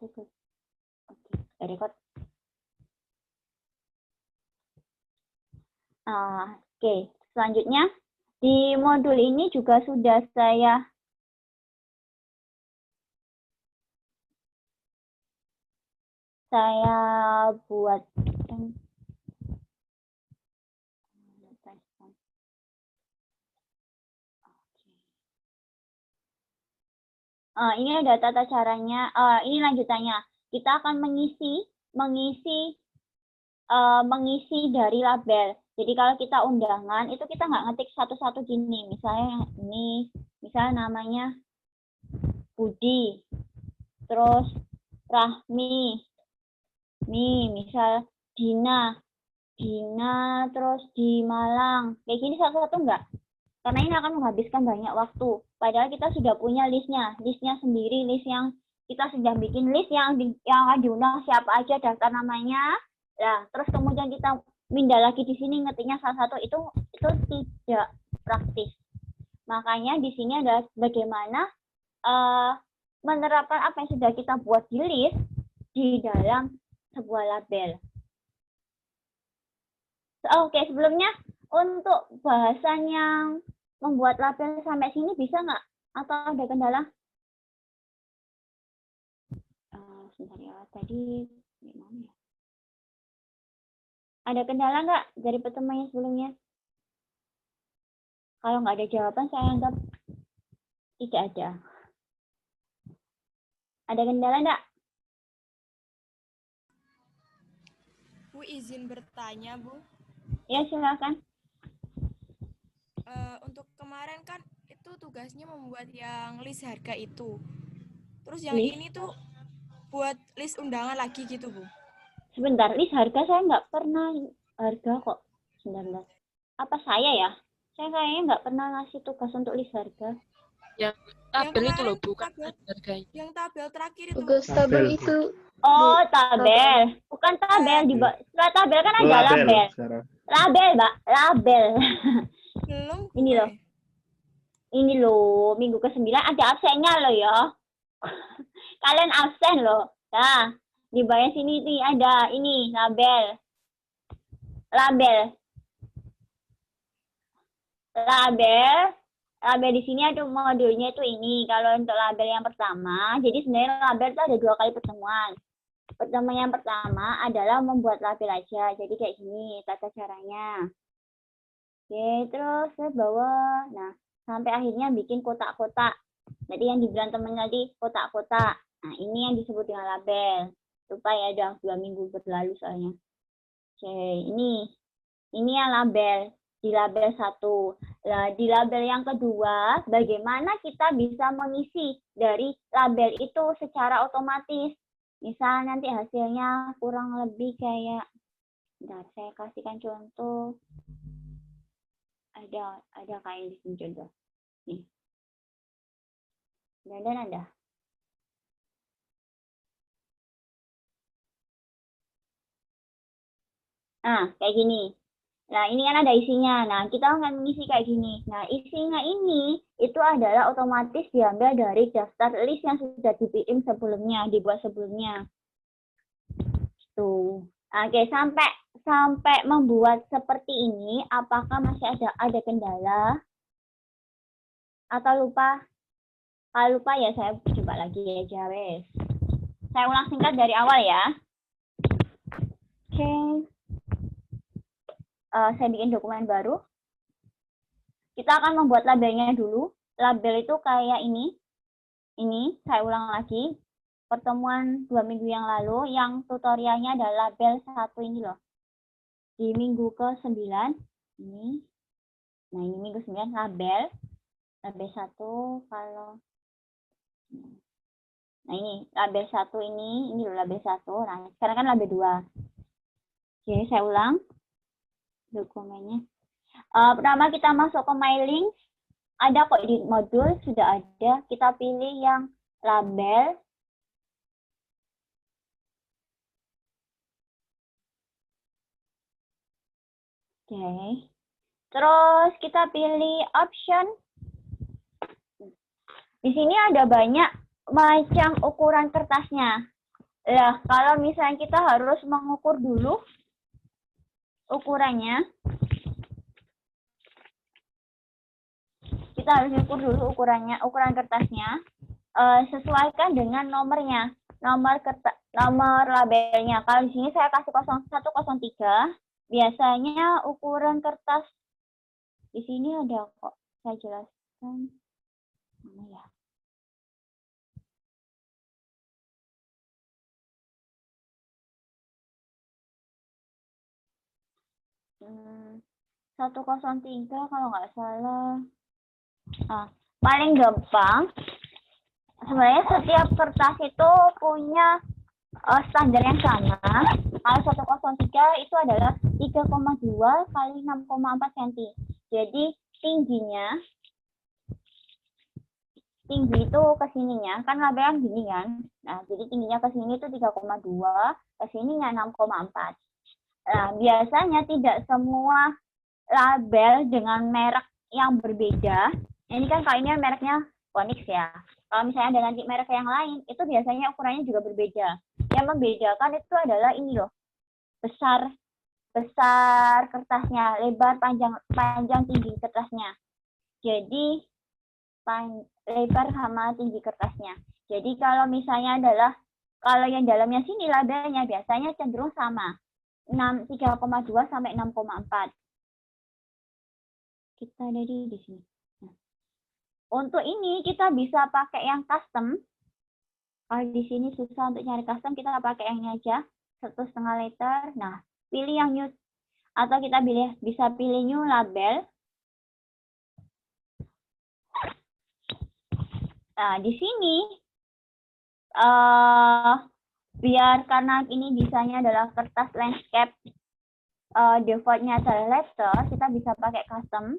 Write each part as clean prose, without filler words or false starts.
Oke, record. Oke, selanjutnya di modul ini juga sudah saya buat ini ada tata caranya. Ini lanjutannya. Kita akan mengisi dari label. Jadi kalau kita undangan itu kita nggak ngetik satu-satu gini. Misalnya ini, misalnya namanya Budi, terus Rahmi, misal Dina, terus di Malang. Kayak gini satu-satu nggak? Karena ini akan menghabiskan banyak waktu. Padahal kita sudah punya listnya sendiri, list yang kita sudah bikin list yang akan diundang siapa aja, daftar namanya. Nah, terus kemudian kita pindah lagi di sini ngetiknya satu-satu, itu tidak praktis. Makanya di sini adalah bagaimana menerapkan apa yang sudah kita buat di list di dalam sebuah label. Oke, sebelumnya untuk bahasan yang membuat label sampai sini bisa nggak? Atau ada kendala? Sebentar ya, tadi gimana ya? Ada kendala nggak dari pertemuan sebelumnya? Kalau nggak ada jawaban, saya anggap tidak ada. Ada kendala nggak? Bu, izin bertanya, Bu. Ya, silakan. Untuk kemarin kan itu tugasnya membuat yang list harga itu. Terus yang list? Ini tuh buat list undangan lagi gitu, Bu. Sebentar, list harga saya nggak pernah harga kok. Sebentar. Apa saya ya? Saya kayaknya nggak pernah ngasih tugas untuk list harga. Yang tabel itu loh, bukan harganya. Yang tabel terakhir itu. Tugas tabel itu. Oh, tabel. Bukan tabel. Setelah tabel kan ada label. Label, Mbak. Label. Belum. Ini loh, minggu ke-9 ada absennya loh ya. Kalian absen loh. Nah, di bawah sini nih ada ini label. Label di sini ada modulnya itu ini. Kalau untuk label yang pertama, jadi sebenarnya label itu ada 2 kali pertemuan. Pertemuan yang pertama adalah membuat label aja. Jadi kayak gini tata caranya. Oke, terus ke bawah. Nah, sampai akhirnya bikin kotak-kotak. Jadi yang dibilang temen tadi kotak-kotak. Nah, ini yang disebut dengan label. Lupa ya, udah 2 minggu berlalu soalnya. Oke, ini yang label. Di label 1. Nah, di label yang kedua, bagaimana kita bisa mengisi dari label itu secara otomatis. Misal nanti hasilnya kurang lebih kayak, bentar, saya kasihkan contoh. Ada kayak di sini contoh. Nih. Dan ada. Nah, kayak gini. Nah, ini kan ada isinya. Nah, kita akan mengisi kayak gini. Nah, isinya ini itu adalah otomatis diambil dari daftar list yang sudah dibikin sebelumnya, dibuat sebelumnya. Tuh. Oke, sampai membuat seperti ini, apakah masih ada kendala? Atau lupa? Kalau lupa ya saya coba lagi aja, wes. Saya ulang singkat dari awal ya. Oke. Saya bikin dokumen baru. Kita akan membuat labelnya dulu. Label itu kayak ini. Ini, saya ulang lagi. Pertemuan 2 minggu yang lalu, yang tutorialnya adalah label 1 ini loh. Di minggu ke-9, ini. Nah, ini minggu 9, label 1 kalau... Nah, ini label 1 ini loh label 1. Nah, sekarang kan label 2. Oke, saya ulang dokumennya. Pertama kita masuk ke mailing, ada kok di modul sudah ada. Kita pilih yang label. Oke. Terus kita pilih option. Di sini ada banyak macam ukuran kertasnya. Ya, kalau misalnya kita harus mengukur dulu ukurannya, kita harus ukur dulu ukuran kertasnya, sesuaikan dengan nomornya, nomor labelnya. Kalau di sini saya kasih 0103, biasanya ukuran kertas di sini ada kok, saya jelaskan. Mana ya? Hmm, 103 kalau nggak salah. Paling gampang, sebenarnya setiap kertas itu punya standar yang sama. Kalau 103 itu adalah 3,2 kali 6,4 cm. Jadi tinggi itu ke sininya, kan labelnya gini kan. Nah, jadi tingginya ke sini itu 3,2, ke sininya 6,4. Nah, biasanya tidak semua label dengan merek yang berbeda. Ini kan kalau ini mereknya Onyx ya. Kalau misalnya ada nanti merek yang lain, itu biasanya ukurannya juga berbeda. Yang membedakan itu adalah ini loh, besar kertasnya, lebar, panjang tinggi kertasnya. Jadi lebar sama tinggi kertasnya. Jadi kalau misalnya adalah kalau yang dalamnya sini labelnya biasanya cenderung sama. 3,2 sampai 6,4. Kita ada di sini. Nah, untuk ini kita bisa pakai yang custom. Kalau di sini susah untuk nyari custom, kita pakai yang ini aja, 1,5 liter. Nah, pilih yang new atau kita bisa pilih new label. Nah, di sini biar karena ini bisanya adalah kertas landscape, defaultnya adalah letter, kita bisa pakai custom.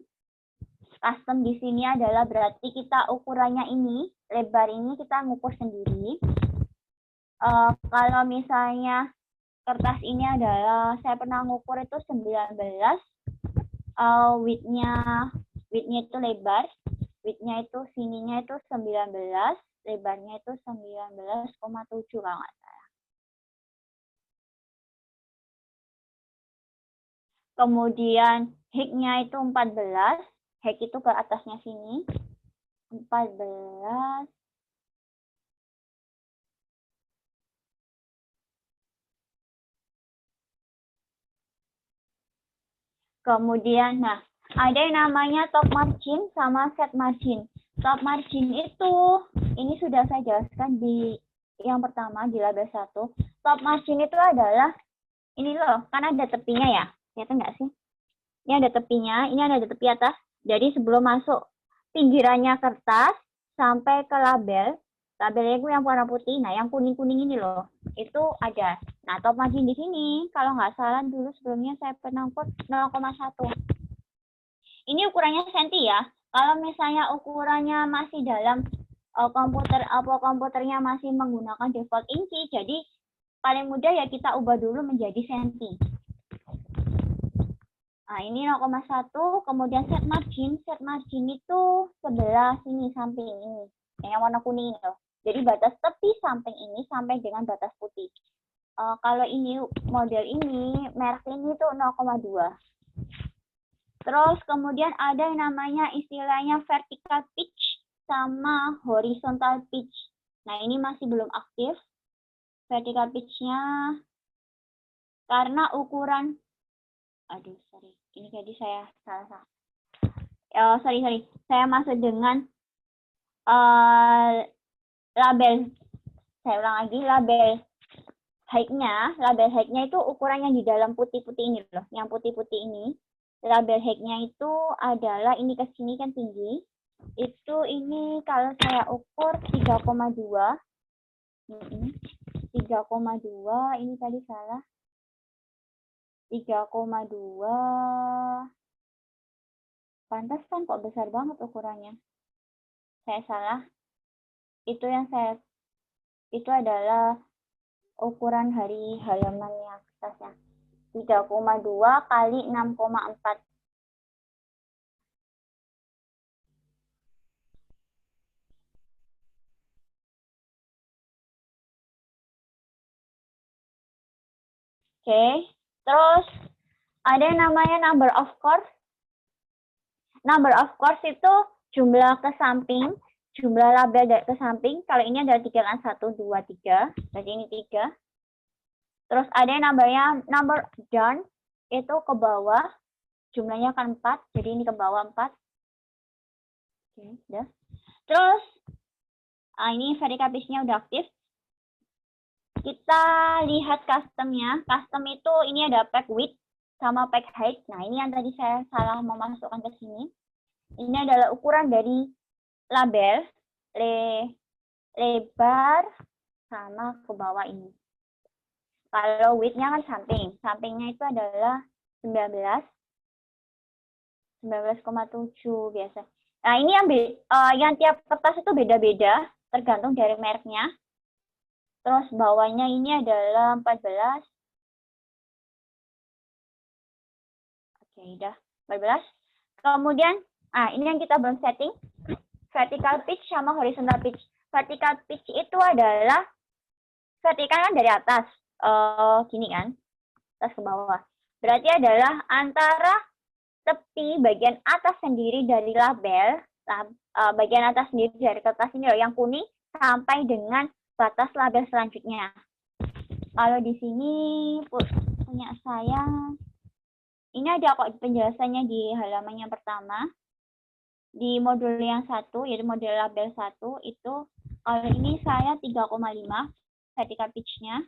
Custom di sini adalah berarti kita ukurannya ini, lebar ini kita ngukur sendiri. Kalau misalnya kertas ini adalah, saya pernah ngukur itu 19, width-nya itu lebar, width-nya itu sininya itu 19, lebarnya itu 19,7 kalau nggak salah. Kemudian height-nya itu 14, height itu ke atasnya sini, 14. Kemudian, nah, ada yang namanya top margin sama set margin. Top margin itu, ini sudah saya jelaskan di yang pertama, di label 1. Top margin itu adalah, ini loh, kan ada tepinya ya. Kelihatan nggak sih? Ini ada tepinya, ini ada tepi atas. Jadi sebelum masuk pinggirannya kertas, sampai ke label, labelnya itu yang warna putih, nah yang kuning-kuning ini loh, itu ada. Nah, top margin di sini, kalau nggak salah dulu sebelumnya saya pernah ukur 0,1. Ini ukurannya senti ya. Kalau misalnya ukurannya masih dalam komputernya masih menggunakan default inci, jadi paling mudah ya kita ubah dulu menjadi senti. Nah, ini 0,1, kemudian set margin. Set margin itu sebelah sini, samping ini. Yang warna kuning ini loh. Jadi batas tepi samping ini sampai dengan batas putih. Kalau ini, model ini, merek ini tuh 0,2. Terus kemudian ada yang namanya istilahnya vertical pitch sama horizontal pitch. Nah, ini masih belum aktif. Vertical pitch-nya karena ukuran, aduh, sorry. Ini jadi saya salah. Sorry. Saya masuk dengan label. Saya ulang lagi, label height-nya itu ukurannya di dalam putih-putih ini loh. Yang putih-putih ini. Label height-nya itu adalah ini ke sini kan tinggi. Itu ini kalau saya ukur 3,2. 3,2, ini tadi salah. 3,2. Pantas kan kok besar banget ukurannya. Saya salah. Itu adalah ukuran hari halamannya kertasnya. 3,2 kali 6,4. Oke. Terus ada yang namanya number of course. Number of course itu jumlah ke samping, jumlah label dari ke samping. Kalau ini ada 3 kan, 1, 2, 3. Berarti ini 3. Terus ada yang namanya number down, itu ke bawah. Jumlahnya kan 4, jadi ini ke bawah 4. Oke, udah. Terus, ini vertical pitch-nya udah aktif. Kita lihat custom-nya. Custom itu ini ada pack width sama pack height. Nah, ini yang tadi saya salah memasukkan ke sini. Ini adalah ukuran dari label, lebar, sama ke bawah ini. Kalau width-nya kan samping. Sampingnya itu adalah 19,7 biasa. Nah, ini yang tiap kertas itu beda-beda, tergantung dari mereknya. Terus bawahnya ini adalah 14. Oke, udah 14. Kemudian, ini yang kita belum setting. Vertical pitch sama horizontal pitch. Vertical pitch itu adalah vertikal kan dari atas. Gini kan, atas ke bawah. Berarti adalah antara tepi bagian atas sendiri dari label, bagian atas sendiri dari kertas ini loh, yang kuning, sampai dengan batas label selanjutnya. Kalau di sini punya saya, ini ada kok penjelasannya di halaman yang pertama. Di modul yang 1, yaitu modul label 1, itu kalau ini saya 3,5 vertical pitch-nya.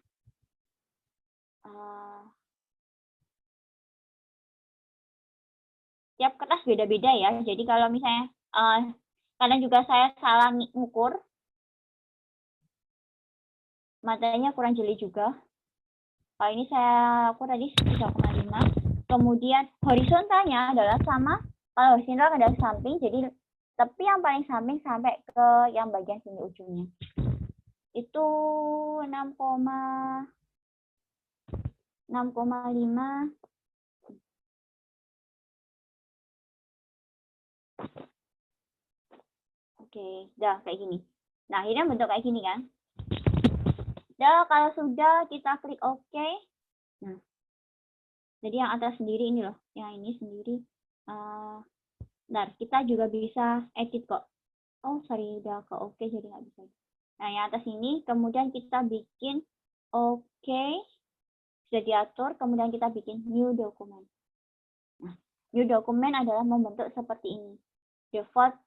Tiap kertas beda-beda ya. Jadi kalau misalnya, kadang juga saya salah ngukur, matanya kurang jeli juga. Kalau ini saya ukur tadi 3,5. Kemudian horizontalnya adalah sama. Kalau horizontal adalah samping, jadi tepi yang paling samping sampai ke yang bagian sini ujungnya. Itu 6,5. Oke, udah kayak gini. Nah, akhirnya bentuk kayak gini kan. Udah, kalau sudah kita klik OK. Nah, jadi yang atas sendiri ini loh, yang ini sendiri. Bentar, kita juga bisa edit kok. Oh, sorry, udah ke OK jadi nggak bisa. Nah, yang atas ini, kemudian kita bikin OK. Sudah diatur, kemudian kita bikin new document. Nah, new document adalah membentuk seperti ini. Default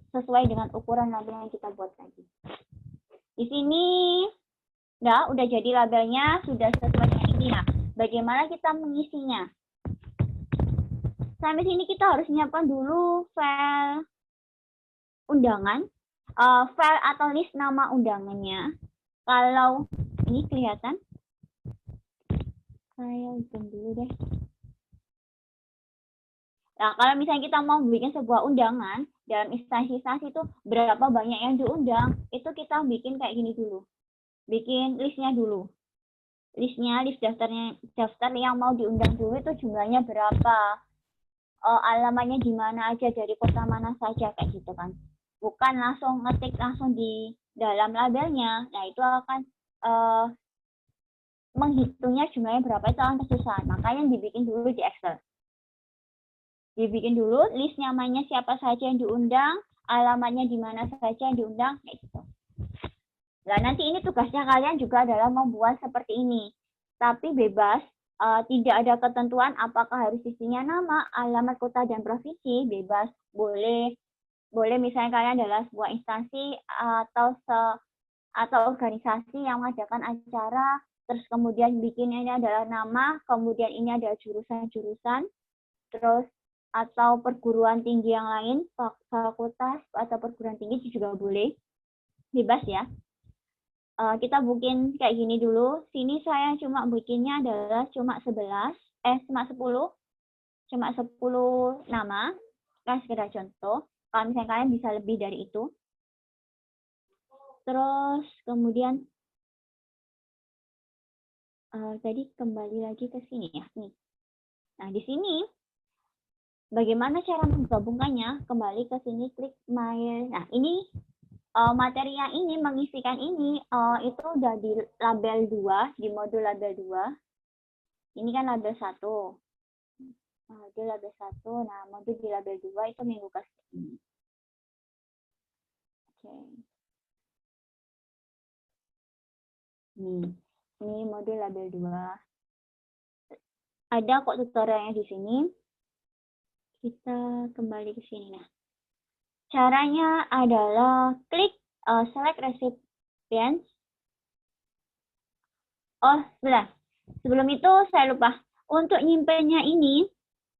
sesuai dengan ukuran label yang kita buat tadi. Di sini, udah jadi labelnya, sudah sesuai dengan ini. Nah, bagaimana kita mengisinya? Sampai sini kita harus menyiapkan dulu file undangan, file atau list nama undangannya. Kalau ini kelihatan, saya hitung dulu deh. Nah, kalau misalnya kita mau bikin sebuah undangan, dalam instansi-instansi itu berapa banyak yang diundang, itu kita bikin kayak gini dulu. Bikin listnya dulu. List daftar yang mau diundang dulu itu jumlahnya berapa. Alamatnya di mana aja, dari kota mana saja, kayak gitu kan. Bukan langsung ngetik langsung di dalam labelnya. Nah, itu akan menghitungnya jumlahnya berapa, itu akan kesusahan. Makanya dibikin dulu di Excel. Dibikin dulu list namanya siapa saja yang diundang, alamatnya di mana saja yang diundang, kayak gitu. Nah, nanti ini tugasnya kalian juga adalah membuat seperti ini. Tapi bebas, tidak ada ketentuan apakah harus isinya nama, alamat, kota, dan provinsi, bebas. Boleh misalnya kalian adalah sebuah instansi atau organisasi yang mengadakan acara, terus kemudian bikinnya ini adalah nama, kemudian ini ada jurusan-jurusan, terus atau perguruan tinggi yang lain, fakultas atau perguruan tinggi juga boleh, bebas ya. Kita bikin kayak gini dulu. Sini saya cuma bikinnya adalah cuma 10 nama, kan sekedar contoh. Kalau misalnya kalian bisa lebih dari itu. Terus kemudian tadi kembali lagi ke sini ya, nih. Nah, di sini bagaimana cara menggabungkannya? Kembali ke sini, klik My. Nah, ini materi yang ini, mengisikan ini, itu udah di label 2, di modul label 2. Ini kan label 1. Modul label 1. Nah, modul di label 2 itu minggu ke ini. Oke. Ini modul label 2. Ada kok tutorialnya di sini. Kita kembali ke sini. Nah, caranya adalah klik select recipients. Oh, sebentar. Sebelum itu saya lupa. Untuk nyimpennya ini,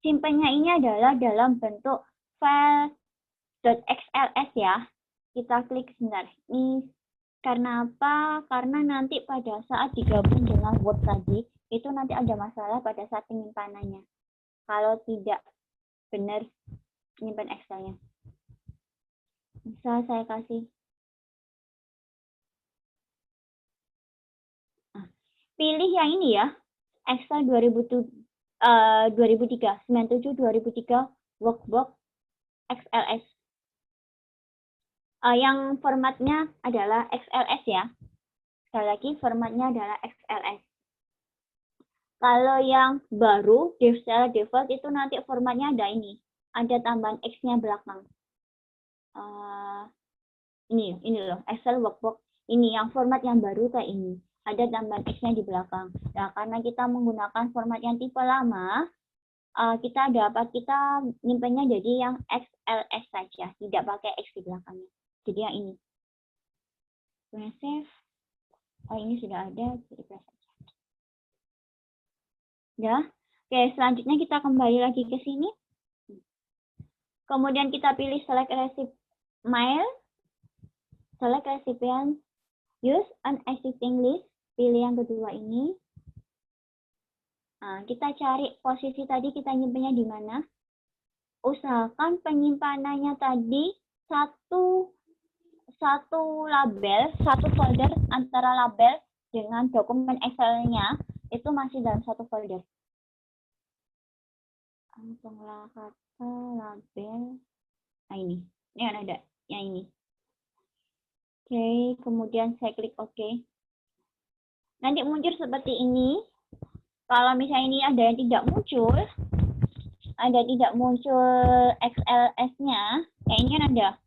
simpennya ini adalah dalam bentuk file .xls ya. Kita klik sebentar. Ini karena apa? Karena nanti pada saat digabung dengan Word tadi, itu nanti ada masalah pada saat penyimpanannya. Kalau tidak benar menyimpan Excel-nya. Bisa saya kasih. Pilih yang ini ya. Excel 2003, 97-2003 Workbook XLS. Yang formatnya adalah XLS ya. Sekali lagi formatnya adalah XLS. Kalau yang baru, default itu nanti formatnya ada ini. Ada tambahan X-nya belakang. Ini loh, Excel Workbook. Ini yang format yang baru kayak ini. Ada tambahan X-nya di belakang. Nah, karena kita menggunakan format yang tipe lama, kita nyimpennya jadi yang XLS saja, tidak pakai X di belakangnya. Jadi yang ini. Save. Ini sudah ada, jadi press saja. Ya. Oke, selanjutnya kita kembali lagi ke sini. Kemudian kita pilih select mail, select recipient, use an existing list. Pilih yang kedua ini. Nah, kita cari posisi tadi kita nyimpennya di mana. Usahakan penyimpanannya tadi satu label, satu folder antara label dengan dokumen Excel-nya itu masih dalam satu folder. Pengolah kata label. Nah ini kan ada yang ini. Oke, kemudian saya klik OK. Nanti muncul seperti ini. Kalau misalnya ini ada yang tidak muncul XLS-nya, kayak ini kan ada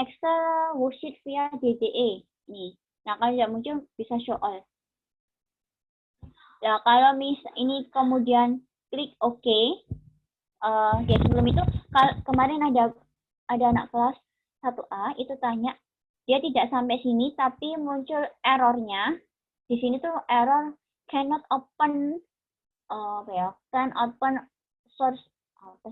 Excel worksheet via DDE. Nih. Nah, kalau tidak muncul bisa show all. Nah, kalau ini kemudian klik OK. Ya sebelum itu kemarin ada anak kelas 1A itu tanya, dia tidak sampai sini tapi muncul errornya. Di sini tuh error cannot open source.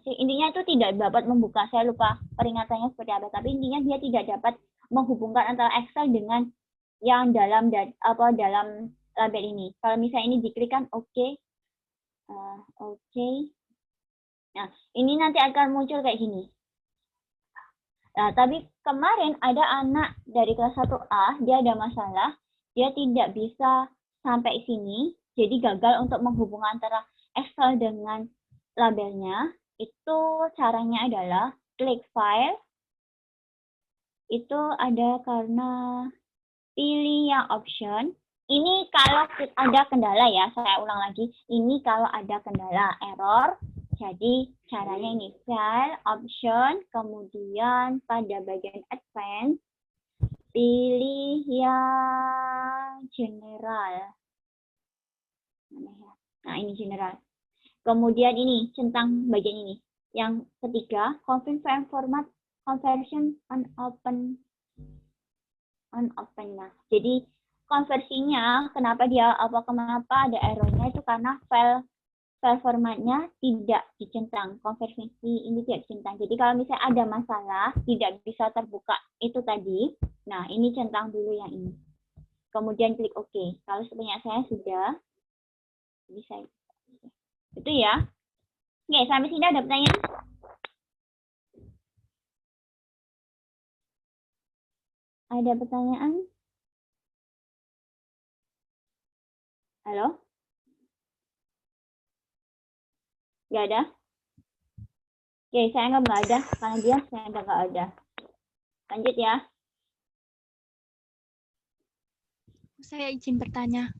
Intinya itu tidak dapat membuka. Saya lupa peringatannya seperti apa, tapi intinya dia tidak dapat menghubungkan antara Excel dengan yang dalam label ini. Kalau misalnya ini diklikkan OK. Nah, ini nanti akan muncul kayak gini. Nah, tapi kemarin ada anak dari kelas 1A, dia ada masalah, dia tidak bisa sampai sini, jadi gagal untuk menghubungkan antara Excel dengan labelnya. Itu caranya adalah klik file, itu ada karena pilih yang option. Ini kalau ada kendala ya, saya ulang lagi, ini kalau ada kendala error. Jadi caranya ini file, option, kemudian pada bagian advance, pilih yang general. Nah ini general. Kemudian ini centang bagian ini. Yang ketiga, confirm format conversion unopen. Nah, jadi konversinya kenapa ada errornya itu karena file formatnya tidak dicentang, konversi ini tidak dicentang. Jadi kalau misalnya ada masalah, tidak bisa terbuka itu tadi, nah ini centang dulu yang ini. Kemudian klik OK. Kalau sebenarnya saya sudah, bisa. Itu ya. Oke, sampai sini ada pertanyaan? Ada pertanyaan? Halo? Nggak ada? Oke, saya nggak ada. Karena dia saya nggak ada. Lanjut ya. Saya izin bertanya.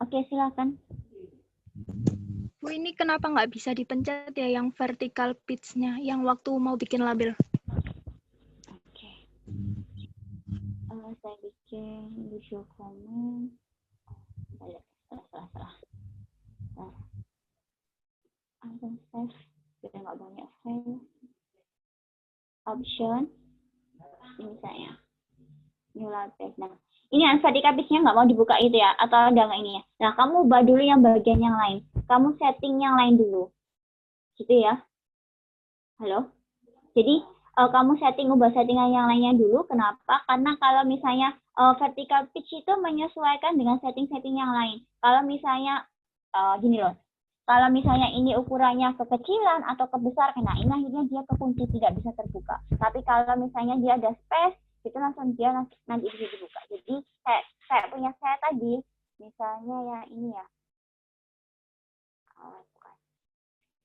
Oke, silakan. Bu, ini kenapa nggak bisa dipencet ya yang vertical pitch-nya, yang waktu mau bikin label? Oke. Saya bikin visual comment. Salah. Langsung save. Biar nggak banyak file. Option. Ini saya. New label. Nah, ini vertical pitch-nya nggak mau dibuka itu ya, atau ada nggak ini ya? Nah, kamu ubah dulu yang bagian yang lain. Kamu setting yang lain dulu. Gitu ya. Halo? Jadi, kamu ubah settingan yang lainnya dulu. Kenapa? Karena kalau misalnya vertical pitch itu menyesuaikan dengan setting-setting yang lain. Kalau misalnya, gini loh. Kalau misalnya ini ukurannya kekecilan atau kebesar, nah ini akhirnya dia kekunci, tidak bisa terbuka. Tapi kalau misalnya dia ada space, itu langsung dia nanti bisa dibuka. Jadi saya punya saya tadi, misalnya ya ini ya. Bukan.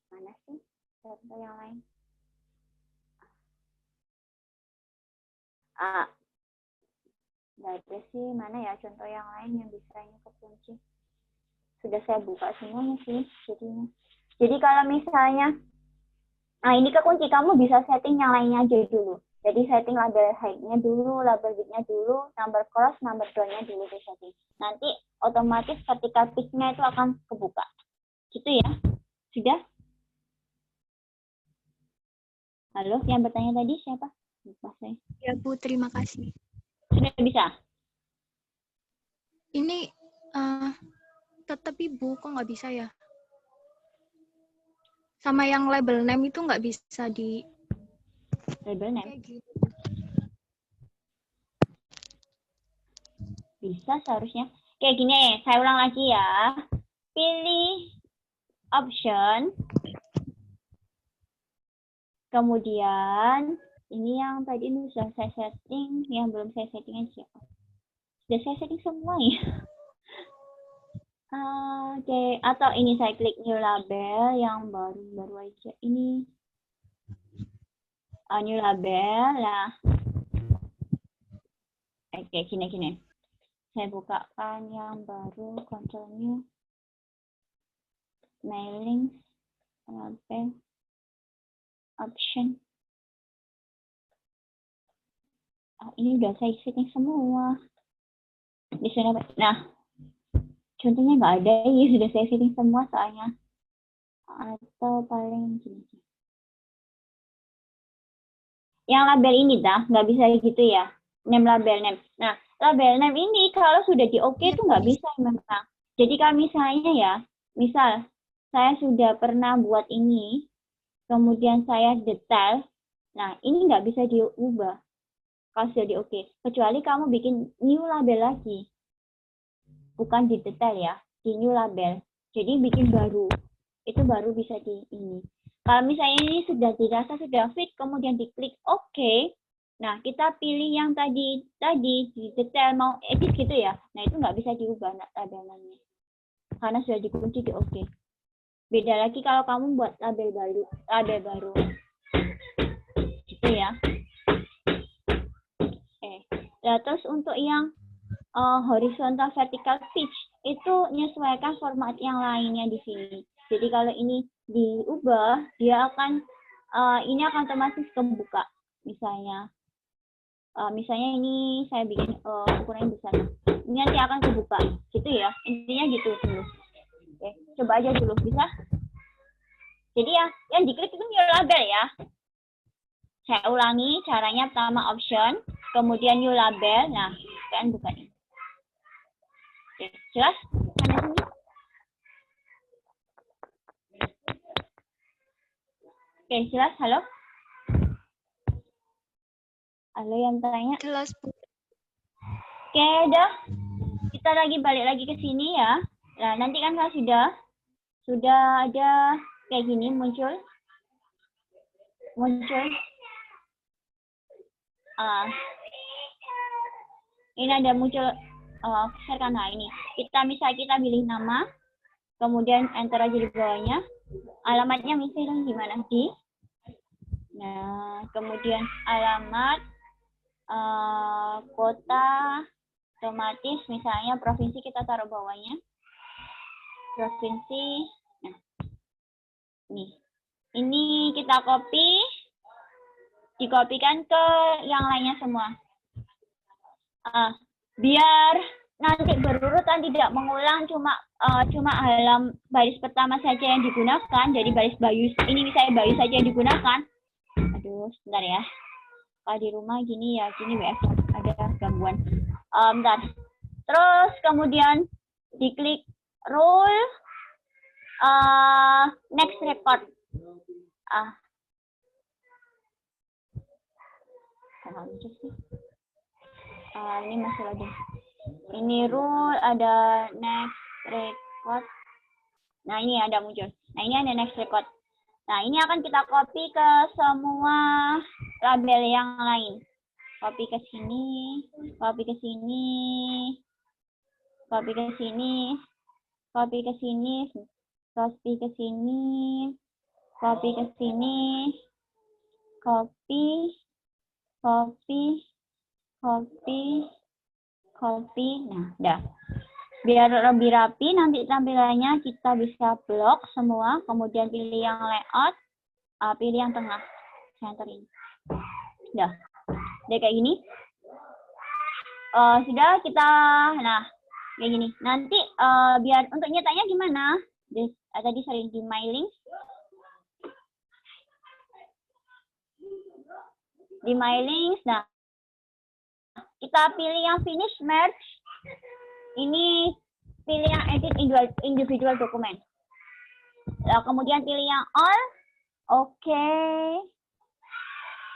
Mana sih contoh yang lain? Nggak ada sih, mana ya contoh yang lain yang bisa ini kekunci. Sudah saya buka semuanya sih jadinya. Jadi kalau misalnya, nah ini kekunci, kamu bisa setting yang lainnya aja dulu. Jadi setting label height-nya dulu, label width-nya dulu, number cross, number down-nya dulu di setting. Nanti otomatis vertical pitch-nya itu akan kebuka. Gitu ya. Sudah? Halo, yang bertanya tadi siapa? Lupa saya. Ya Bu, terima kasih. Sudah bisa? Ini tetap Ibu, kok nggak bisa ya? Sama yang label name itu nggak bisa di Label name? kayak gitu. Bisa seharusnya. Kayak gini, saya ulang lagi ya. Pilih option. Kemudian, ini yang tadi ini sudah saya setting, yang belum saya setting aja. Sudah saya setting semua ya. Oke, atau ini saya klik new label yang baru aja ini. New label lah. Oke, gini. Saya bukakan yang baru, control new. Mailing, label, option. Ini udah saya setting semua. Di sana, nah, contohnya nggak ada, ya sudah saya setting semua soalnya. Atau paling gini. Yang label ini dah, nggak bisa gitu ya. Name label name. Nah, label name ini kalau sudah di OK itu nggak bisa memang. Jadi kalau misalnya ya, misal saya sudah pernah buat ini, kemudian saya detail, nah ini nggak bisa diubah kalau sudah di OK. Kecuali kamu bikin new label lagi. Bukan di detail ya, di new label. Jadi bikin baru. Itu baru bisa di ini. Kalau misalnya ini sudah dirasa sudah fit, kemudian diklik OK. Nah, kita pilih yang tadi di detail mau edit gitu ya. Nah, itu nggak bisa diubah labelnya. Karena sudah dikunci di OK. Beda lagi kalau kamu buat label baru. Gitu ya. Nah, terus untuk yang horizontal vertical pitch itu menyesuaikan format yang lainnya di sini. Jadi kalau ini diubah, dia akan ini akan otomatis kebuka. Misalnya ini saya bikin ukurannya besar. Ini nanti akan kebuka, gitu ya. Intinya gitu dulu. Oke, coba aja dulu, bisa? Jadi ya, yang diklik itu new label ya. Saya ulangi caranya, pertama option, kemudian new label. Nah, kalian buka ini. Oke, jelas? Sana sini. Oke, jelas? Halo? Halo yang tanya? Jelas Bu. Oke, udah. Kita balik lagi ke sini ya. Nah, nanti kan kalau sudah ada kayak gini muncul. Ini ada muncul share nah ini. Kita pilih nama, kemudian enter aja di bawahnya. Alamatnya misalnya gimana sih? Nah, kemudian alamat kota, otomatis misalnya provinsi kita taruh bawahnya. Provinsi. Nah, Nih. Ini kita copy, dikopikan ke yang lainnya semua. Biar nanti berurutan, tidak mengulang, cuma baris pertama saja yang digunakan. Jadi baris bayu ini misalnya bayu saja yang digunakan. Aduh, sebentar ya. Kalau di rumah gini ya, gini WF ada gangguan. Bentar. Terus kemudian diklik rule, next record. Ini masih lagi. Ini rule, ada next record. Nah, ini ada muncul. Nah, ini ada next record. Nah, ini akan kita copy ke semua label yang lain. Copy ke sini, copy ke sini, copy ke sini, copy ke sini, copy ke sini, copy ke sini, copy, copy, copy, copy. Nah, udah. Biar lebih rapi, nanti tampilannya kita bisa blok semua, kemudian pilih yang layout, pilih yang tengah, center ini. Udah kayak gini. Sudah kita, nah kayak gini. Nanti biar untuk nyetaknya gimana? Tadi sering di my links. Di my links, nah kita pilih yang finish merge. Ini pilih yang edit individual dokumen. Kemudian pilih yang all. Oke.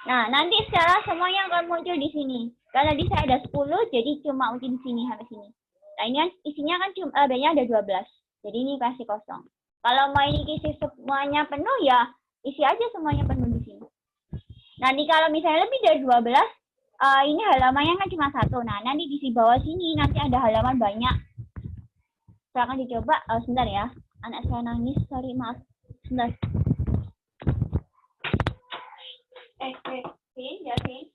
Nah, nanti secara semuanya akan muncul di sini. Karena di saya ada 10, jadi cuma mungkin di sini sampai sini. Nah, ini isinya kan cuma ada 12. Jadi ini pasti kosong. Kalau mau ini isi semuanya penuh, ya isi aja semuanya penuh di sini. Nanti kalau misalnya lebih dari 12, ini halamannya kan cuma 1. Nah, nanti di bawah sini nanti ada halaman banyak. Silahkan dicoba. Sebentar ya. Anak saya nangis. Sorry, maaf. Sebentar. Kevin. Kevin.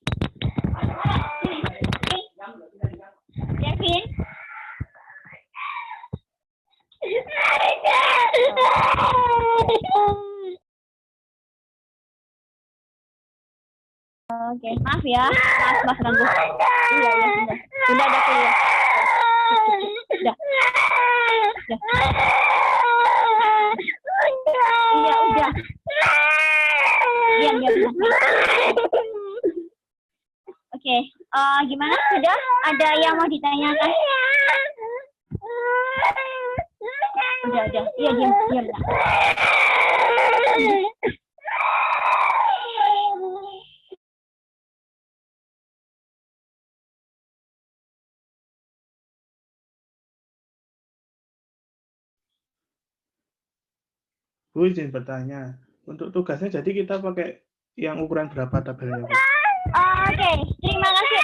Oke, maaf ya. Maaf ganggu. Iya, sudah ada kuliah. Sudah. Iya, udah. Diam. Oke, gimana? Sudah? Ada yang mau ditanyakan? Udah. Iya, diam. Bu, izin bertanya. Untuk tugasnya jadi kita pakai yang ukuran berapa tabelnya, Bu? Oke, terima kasih.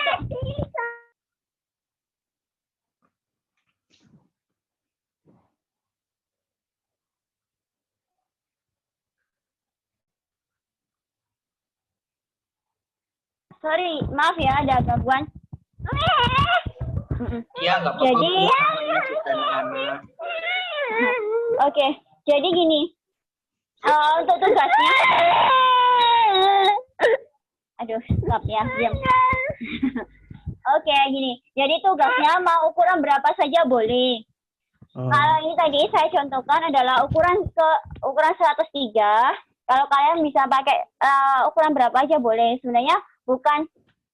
Sorry, maaf ya ada gangguan. Iya, nggak apa-apa. Jadi, oke, jadi gini. Untuk tugasnya, aduh, stop ya, diam. Oke, gini. Jadi tugasnya mau ukuran berapa saja boleh. Kalau ini tadi saya contohkan adalah ukuran 103. Kalau kalian bisa pakai ukuran berapa aja boleh. Sebenarnya bukan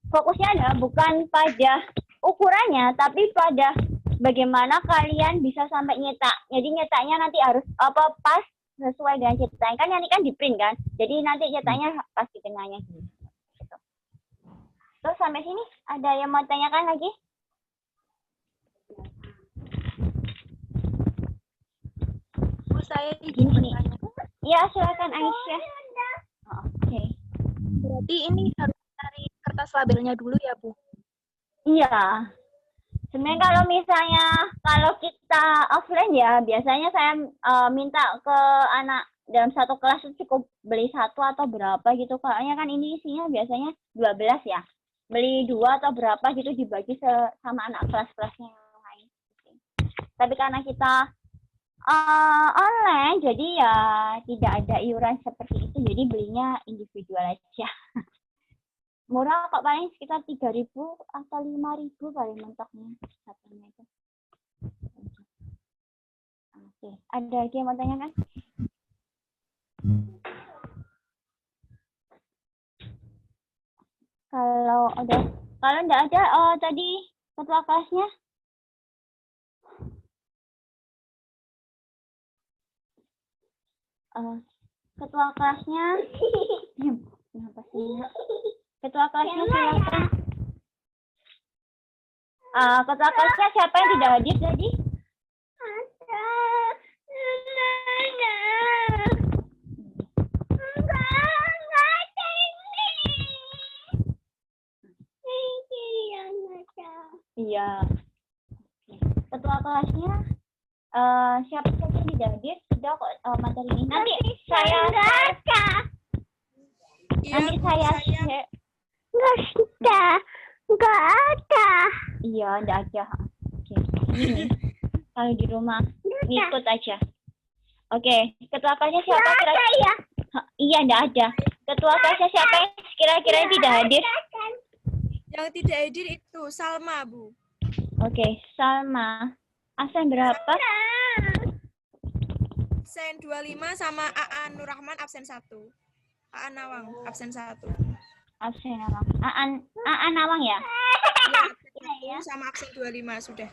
fokusnya adalah bukan pada ukurannya, tapi pada bagaimana kalian bisa sampai nyetak. Jadi nyetaknya nanti harus pas sesuai dengan ceritanya. Kan nanti kan di print kan. Jadi nanti ceritanya pas di tengahnya. Gitu. Terus sampai sini ada yang mau tanyakan lagi? Bu, saya Gini. izin bertanya. Ya, silakan Aisyah. Oke. Berarti ini harus cari kertas labelnya dulu ya, Bu? Iya. Sebenarnya kalau kita offline ya, biasanya saya minta ke anak dalam satu kelas itu cukup beli 1 atau berapa gitu. Kayaknya kan ini isinya biasanya 12 ya. Beli 2 atau berapa gitu dibagi sama anak kelas-kelasnya yang lain. Tapi karena kita Online, jadi ya tidak ada iuran seperti itu, jadi belinya individual aja. Murah kok, paling sekitar 3.000 atau 5.000 paling mentoknya satunya itu. Oke, ada lagi yang mau tanyakan? Kalau enggak ada, tadi ketua kelasnya. Ketua kelasnya, kenapa sih? Ketua kelasnya silakan. Ketua kelasnya siapa yang tidak hadir tadi? Iya. Ketua kelasnya siapa saja yang tidak hadir? Sudah kok materi ini. Nanti saya Iya, nanti Bu, saya Nggak ada. Iya, enggak aja. Oke. Ini kalau di rumah ngikut aja. Oke, ketua kelasnya siapa kira-kira? Iya, enggak ada. Ketua kelasnya siapa yang kira-kira tidak hadir? Yang tidak hadir itu Salma, Bu. Oke, Salma. Absen berapa? Absen 25 sama Aan Nurrahman absen 1. Aan Nawang absen 1. Absen Nawang. Aan Nawang ya? Ya, sama absen 25 sudah.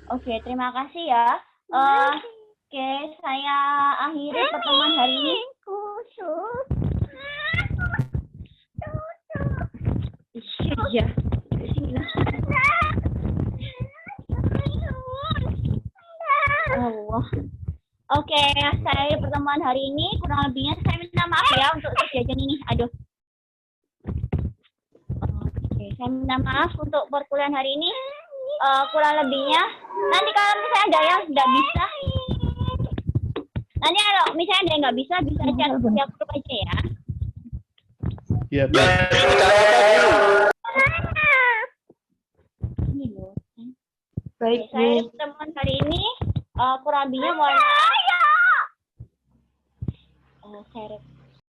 Oke, terima kasih ya. Oke, saya akhiri pertemuan hari ini. Iya. Allah. Oke, saya pertemuan hari ini kurang lebihnya saya minta maaf ya untuk kejadian ini. Aduh. Oke, saya minta maaf untuk perkuliahan hari ini. Kurang lebihnya. Nanti kalau misalnya ada yang tidak bisa, nanti kalau misalnya ada yang nggak bisa chat via grup aja ya. Iya, Pak. Ini loh. Baik, Oke, saya Bu. pertemuan hari ini kurang lebihnya mohon maaf. Saya